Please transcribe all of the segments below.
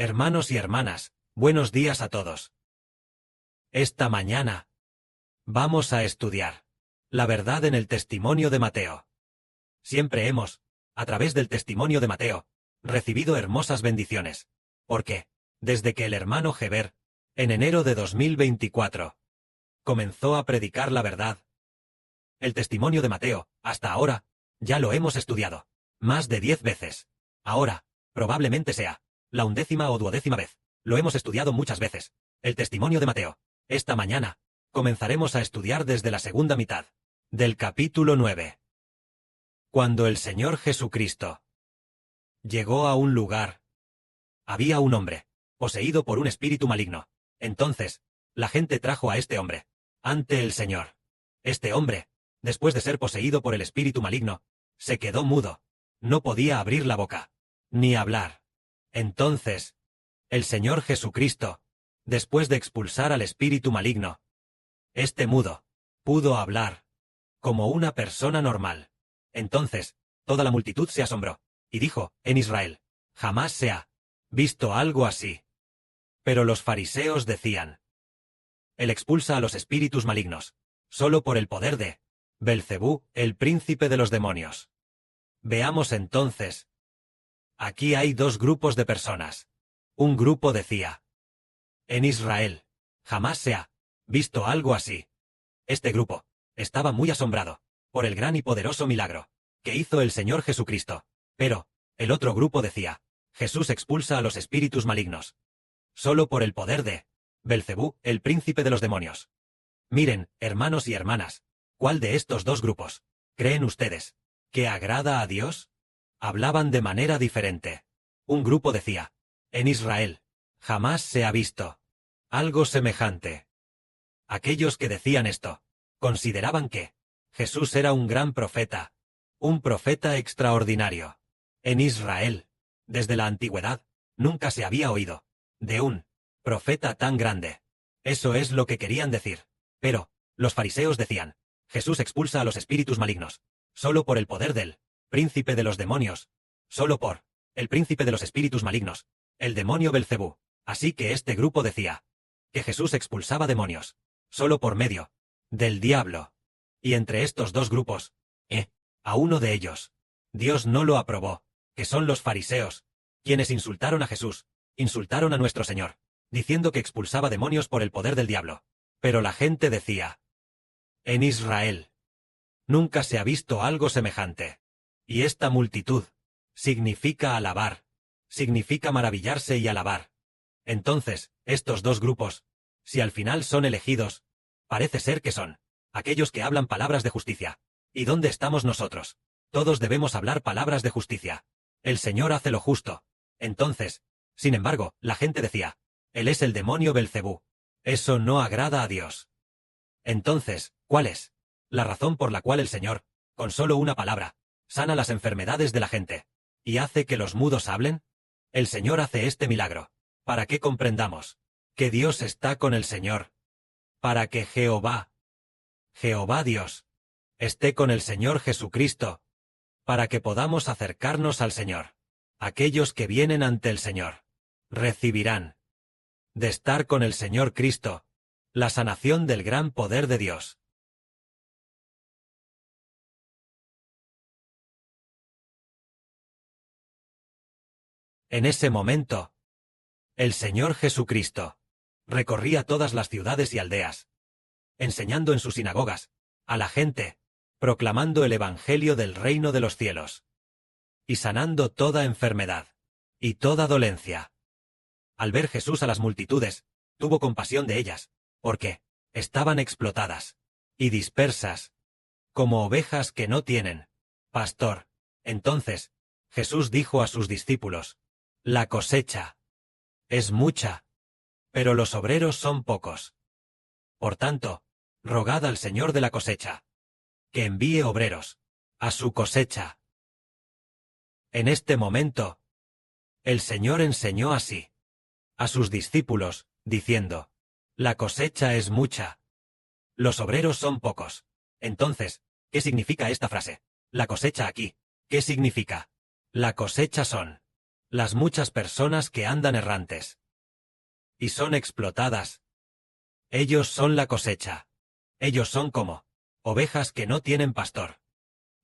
Hermanos y hermanas, buenos días a todos. Esta mañana vamos a estudiar la verdad en el testimonio de Mateo. Siempre hemos, a través del testimonio de Mateo, recibido hermosas bendiciones, porque, desde que el hermano Heber, en enero de 2024, comenzó a predicar la verdad, el testimonio de Mateo, hasta ahora, ya lo hemos estudiado más de 10 veces. Ahora, probablemente sea la 11ª o 12ª vez. Lo hemos estudiado muchas veces. El testimonio de Mateo. Esta mañana, comenzaremos a estudiar desde la segunda mitad del capítulo 9. Cuando el Señor Jesucristo llegó a un lugar, había un hombre, poseído por un espíritu maligno. Entonces, la gente trajo a este hombre ante el Señor. Este hombre, después de ser poseído por el espíritu maligno, se quedó mudo. No podía abrir la boca, ni hablar. Entonces, el Señor Jesucristo, después de expulsar al espíritu maligno, este mudo pudo hablar como una persona normal. Entonces, toda la multitud se asombró, y dijo, en Israel, jamás se ha visto algo así. Pero los fariseos decían, él expulsa a los espíritus malignos, solo por el poder de Belcebú, el príncipe de los demonios. Veamos entonces. Aquí hay dos grupos de personas. Un grupo decía, en Israel, jamás se ha visto algo así. Este grupo estaba muy asombrado por el gran y poderoso milagro que hizo el Señor Jesucristo. Pero, el otro grupo decía, Jesús expulsa a los espíritus malignos, solo por el poder de Belcebú, el príncipe de los demonios. Miren, hermanos y hermanas, ¿cuál de estos dos grupos creen ustedes que agrada a Dios? Hablaban de manera diferente. Un grupo decía, en Israel, jamás se ha visto algo semejante. Aquellos que decían esto, consideraban que Jesús era un gran profeta, un profeta extraordinario. En Israel, desde la antigüedad, nunca se había oído de un profeta tan grande. Eso es lo que querían decir. Pero, los fariseos decían, Jesús expulsa a los espíritus malignos, solo por el poder del príncipe de los demonios, solo por el príncipe de los espíritus malignos, el demonio Belcebú. Así que este grupo decía que Jesús expulsaba demonios, solo por medio del diablo. Y entre estos dos grupos, a uno de ellos, Dios no lo aprobó, que son los fariseos, quienes insultaron a Jesús, insultaron a nuestro Señor, diciendo que expulsaba demonios por el poder del diablo. Pero la gente decía, en Israel, nunca se ha visto algo semejante. Y esta multitud significa alabar, significa maravillarse y alabar. Entonces, estos dos grupos, si al final son elegidos, parece ser que son aquellos que hablan palabras de justicia. ¿Y dónde estamos nosotros? Todos debemos hablar palabras de justicia. El Señor hace lo justo. Entonces, sin embargo, la gente decía, Él es el demonio Belcebú. Eso no agrada a Dios. Entonces, ¿cuál es la razón por la cual el Señor, con solo una palabra, sana las enfermedades de la gente y hace que los mudos hablen? El Señor hace este milagro para que comprendamos que Dios está con el Señor, para que Jehová Dios, esté con el Señor Jesucristo, para que podamos acercarnos al Señor. Aquellos que vienen ante el Señor recibirán de estar con el Señor Cristo la sanación del gran poder de Dios. En ese momento, el Señor Jesucristo recorría todas las ciudades y aldeas, enseñando en sus sinagogas a la gente, proclamando el Evangelio del reino de los cielos, y sanando toda enfermedad y toda dolencia. Al ver Jesús a las multitudes, tuvo compasión de ellas, porque estaban explotadas y dispersas, como ovejas que no tienen pastor. Entonces, Jesús dijo a sus discípulos, la cosecha es mucha, pero los obreros son pocos. Por tanto, rogad al Señor de la cosecha que envíe obreros a su cosecha. En este momento, el Señor enseñó así a sus discípulos, diciendo, la cosecha es mucha, los obreros son pocos. Entonces, ¿qué significa esta frase? La cosecha aquí, ¿qué significa? La cosecha son las muchas personas que andan errantes y son explotadas. Ellos son la cosecha. Ellos son como ovejas que no tienen pastor.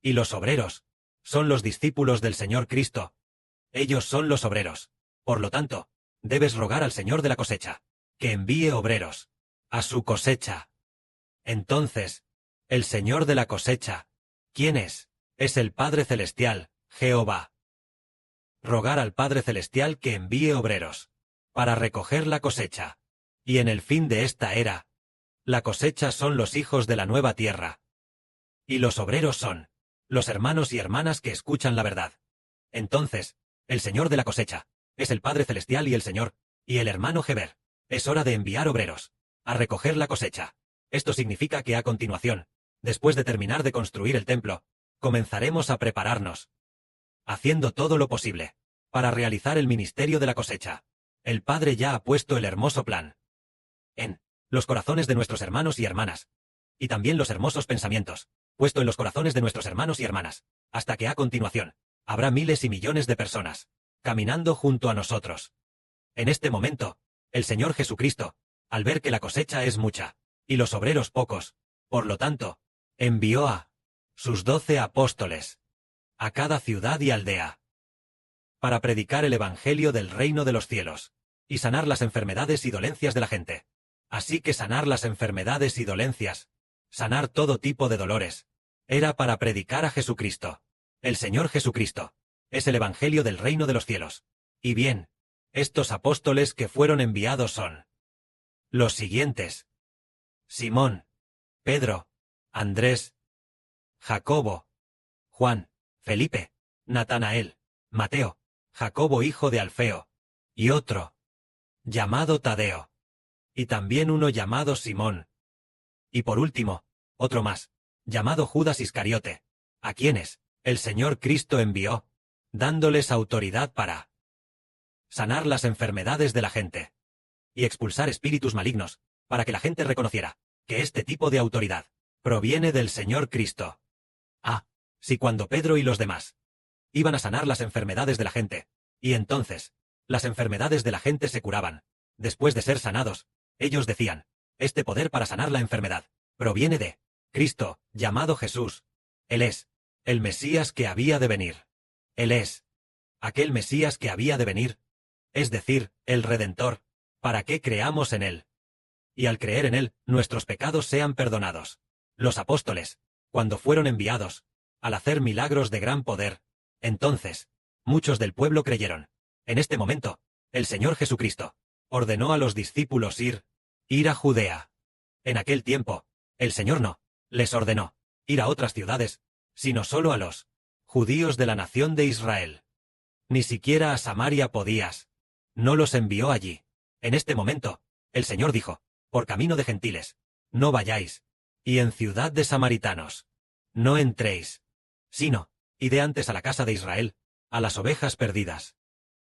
Y los obreros son los discípulos del Señor Cristo. Ellos son los obreros. Por lo tanto, debes rogar al Señor de la cosecha que envíe obreros a su cosecha. Entonces, el Señor de la cosecha, ¿quién es? Es el Padre Celestial, Jehová. Rogar al Padre Celestial que envíe obreros para recoger la cosecha. Y en el fin de esta era, la cosecha son los hijos de la nueva tierra. Y los obreros son los hermanos y hermanas que escuchan la verdad. Entonces, el Señor de la cosecha es el Padre Celestial y el Señor, y el hermano Geber. Es hora de enviar obreros a recoger la cosecha. Esto significa que a continuación, después de terminar de construir el templo, comenzaremos a prepararnos, haciendo todo lo posible para realizar el ministerio de la cosecha. El Padre ya ha puesto el hermoso plan en los corazones de nuestros hermanos y hermanas, y también los hermosos pensamientos puesto en los corazones de nuestros hermanos y hermanas, hasta que a continuación habrá miles y millones de personas caminando junto a nosotros. En este momento, el Señor Jesucristo, al ver que la cosecha es mucha y los obreros pocos, por lo tanto, envió a sus 12 apóstoles a cada ciudad y aldea para predicar el evangelio del reino de los cielos y sanar las enfermedades y dolencias de la gente. Así que sanar las enfermedades y dolencias, sanar todo tipo de dolores, era para predicar a Jesucristo. El Señor Jesucristo es el evangelio del reino de los cielos. Y bien, estos apóstoles que fueron enviados son los siguientes: Simón, Pedro, Andrés, Jacobo, Juan, Felipe, Natanael, Mateo, Jacobo hijo de Alfeo, y otro, llamado Tadeo, y también uno llamado Simón. Y por último, otro más, llamado Judas Iscariote, a quienes el Señor Cristo envió, dándoles autoridad para sanar las enfermedades de la gente y expulsar espíritus malignos, para que la gente reconociera que este tipo de autoridad proviene del Señor Cristo. Si cuando Pedro y los demás iban a sanar las enfermedades de la gente, y entonces las enfermedades de la gente se curaban, después de ser sanados, ellos decían: este poder para sanar la enfermedad proviene de Cristo, llamado Jesús. Él es el Mesías que había de venir. Él es aquel Mesías que había de venir, es decir, el Redentor, para que creamos en Él. Y al creer en Él, nuestros pecados sean perdonados. Los apóstoles, cuando fueron enviados, al hacer milagros de gran poder, entonces, muchos del pueblo creyeron. En este momento, el Señor Jesucristo ordenó a los discípulos ir a Judea. En aquel tiempo, el Señor no les ordenó ir a otras ciudades, sino solo a los judíos de la nación de Israel. Ni siquiera a Samaria podías. No los envió allí. En este momento, el Señor dijo: por camino de gentiles, no vayáis, y en ciudad de samaritanos, no entréis, sino, id antes a la casa de Israel, a las ovejas perdidas.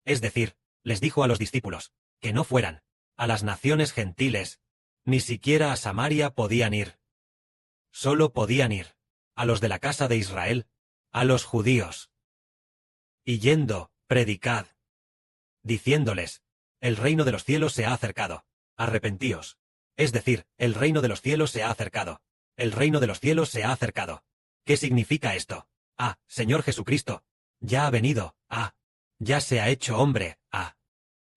Es decir, les dijo a los discípulos que no fueran a las naciones gentiles, ni siquiera a Samaria podían ir. Solo podían ir a los de la casa de Israel, a los judíos. Y yendo, predicad, diciéndoles: el reino de los cielos se ha acercado, arrepentíos. Es decir, el reino de los cielos se ha acercado. El reino de los cielos se ha acercado. ¿Qué significa esto? Señor Jesucristo ya ha venido. Ya se ha hecho hombre.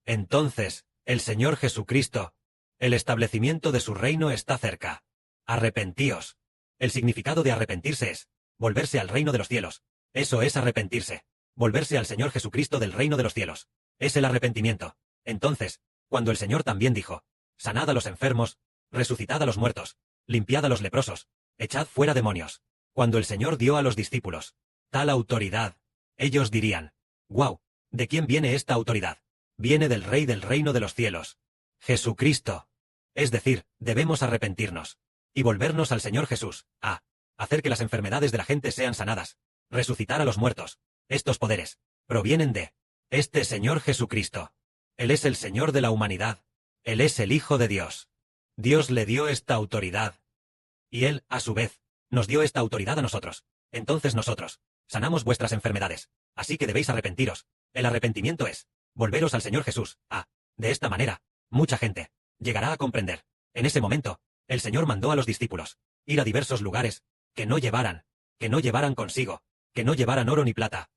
Entonces, el Señor Jesucristo, el establecimiento de su reino está cerca. Arrepentíos. El significado de arrepentirse es volverse al reino de los cielos. Eso es arrepentirse. Volverse al Señor Jesucristo del reino de los cielos. Es el arrepentimiento. Entonces, cuando el Señor también dijo: sanad a los enfermos, resucitad a los muertos, limpiad a los leprosos, echad fuera demonios. Cuando el Señor dio a los discípulos tal autoridad, ellos dirían: ¡guau! ¿De quién viene esta autoridad? Viene del Rey del reino de los cielos, Jesucristo. Es decir, debemos arrepentirnos y volvernos al Señor Jesús, hacer que las enfermedades de la gente sean sanadas, resucitar a los muertos. Estos poderes provienen de este Señor Jesucristo. Él es el Señor de la humanidad. Él es el Hijo de Dios. Dios le dio esta autoridad. Y Él, a su vez, nos dio esta autoridad a nosotros. Entonces nosotros sanamos vuestras enfermedades. Así que debéis arrepentiros El arrepentimiento es volveros al Señor Jesús. De esta manera, mucha gente llegará a comprender. En ese momento, el Señor mandó a los discípulos ir a diversos lugares, que no llevaran consigo, que no llevaran oro ni plata,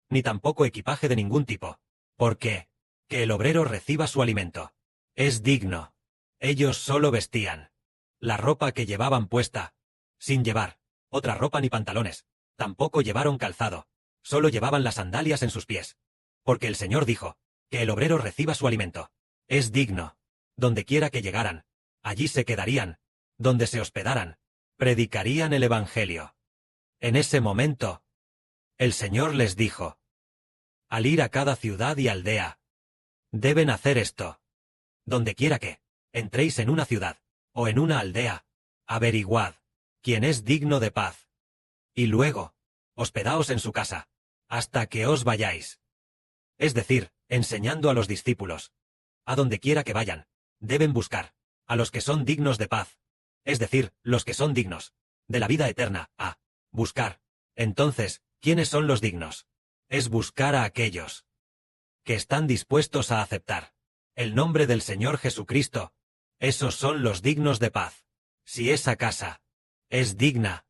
ni tampoco equipaje de ningún tipo. Porque, que el obrero reciba su alimento. Es digno. Ellos solo vestían la ropa que llevaban puesta, sin llevar otra ropa ni pantalones. Tampoco llevaron calzado, solo llevaban las sandalias en sus pies. Porque el Señor dijo, que el obrero reciba su alimento. Es digno. Donde quiera que llegaran, allí se quedarían. Donde se hospedaran, predicarían el Evangelio. En ese momento, el Señor les dijo, al ir a cada ciudad y aldea, deben hacer esto. Donde quiera que entréis en una ciudad, o en una aldea, averiguad quién es digno de paz. Y luego, hospedaos en su casa, hasta que os vayáis. Es decir, enseñando a los discípulos, a donde quiera que vayan, deben buscar a los que son dignos de paz, es decir, los que son dignos de la vida eterna, buscar. Entonces, ¿quiénes son los dignos? Es buscar a aquellos que están dispuestos a aceptar el nombre del Señor Jesucristo. Esos son los dignos de paz. Si esa casa es digna,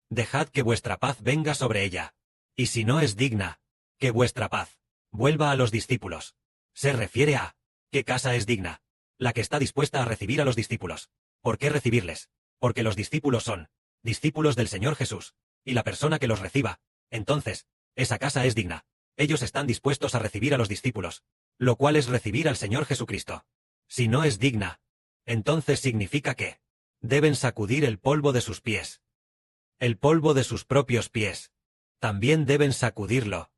dejad que vuestra paz venga sobre ella. Y si no es digna, que vuestra paz vuelva a los discípulos. Se refiere a, ¿qué casa es digna? La que está dispuesta a recibir a los discípulos. ¿Por qué recibirles? Porque los discípulos son discípulos del Señor Jesús, y la persona que los reciba, entonces, esa casa es digna. Ellos están dispuestos a recibir a los discípulos, lo cual es recibir al Señor Jesucristo. Si no es digna, entonces significa que deben sacudir el polvo de sus pies. El polvo de sus propios pies. También deben sacudirlo.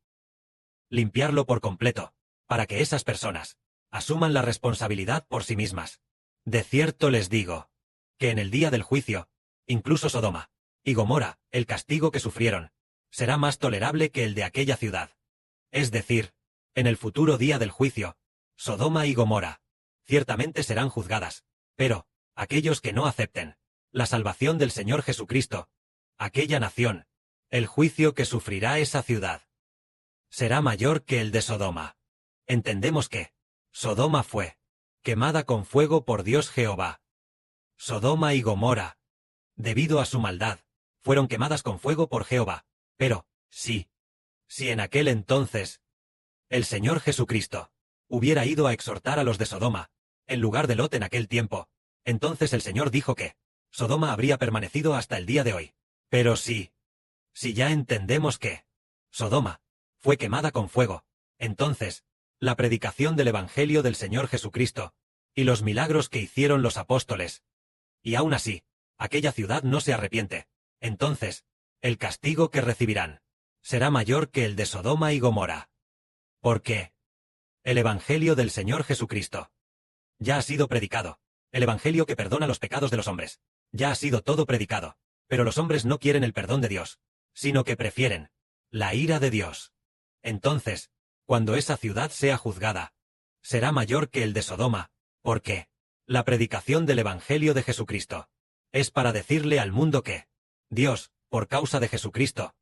Limpiarlo por completo, para que esas personas asuman la responsabilidad por sí mismas. De cierto les digo, que en el día del juicio, incluso Sodoma y Gomorra, el castigo que sufrieron, será más tolerable que el de aquella ciudad. Es decir, en el futuro día del juicio, Sodoma y Gomorra ciertamente serán juzgadas, pero aquellos que no acepten la salvación del Señor Jesucristo, aquella nación, el juicio que sufrirá esa ciudad, será mayor que el de Sodoma. Entendemos que Sodoma fue quemada con fuego por Dios Jehová. Sodoma y Gomorra, debido a su maldad, fueron quemadas con fuego por Jehová. Pero, si en aquel entonces el Señor Jesucristo hubiera ido a exhortar a los de Sodoma, en lugar de Lot en aquel tiempo, entonces el Señor dijo que Sodoma habría permanecido hasta el día de hoy. Pero si ya entendemos que Sodoma fue quemada con fuego, entonces, la predicación del Evangelio del Señor Jesucristo, y los milagros que hicieron los apóstoles, y aún así, aquella ciudad no se arrepiente, entonces, el castigo que recibirán será mayor que el de Sodoma y Gomorra. Porque el Evangelio del Señor Jesucristo ya ha sido predicado, el Evangelio que perdona los pecados de los hombres, ya ha sido todo predicado, pero los hombres no quieren el perdón de Dios, sino que prefieren la ira de Dios. Entonces, cuando esa ciudad sea juzgada, será mayor que el de Sodoma, porque la predicación del Evangelio de Jesucristo es para decirle al mundo que Dios, por causa de Jesucristo,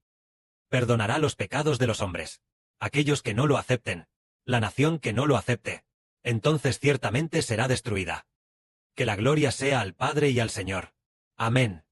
perdonará los pecados de los hombres. Aquellos que no lo acepten, la nación que no lo acepte, entonces ciertamente será destruida. Que la gloria sea al Padre y al Señor. Amén.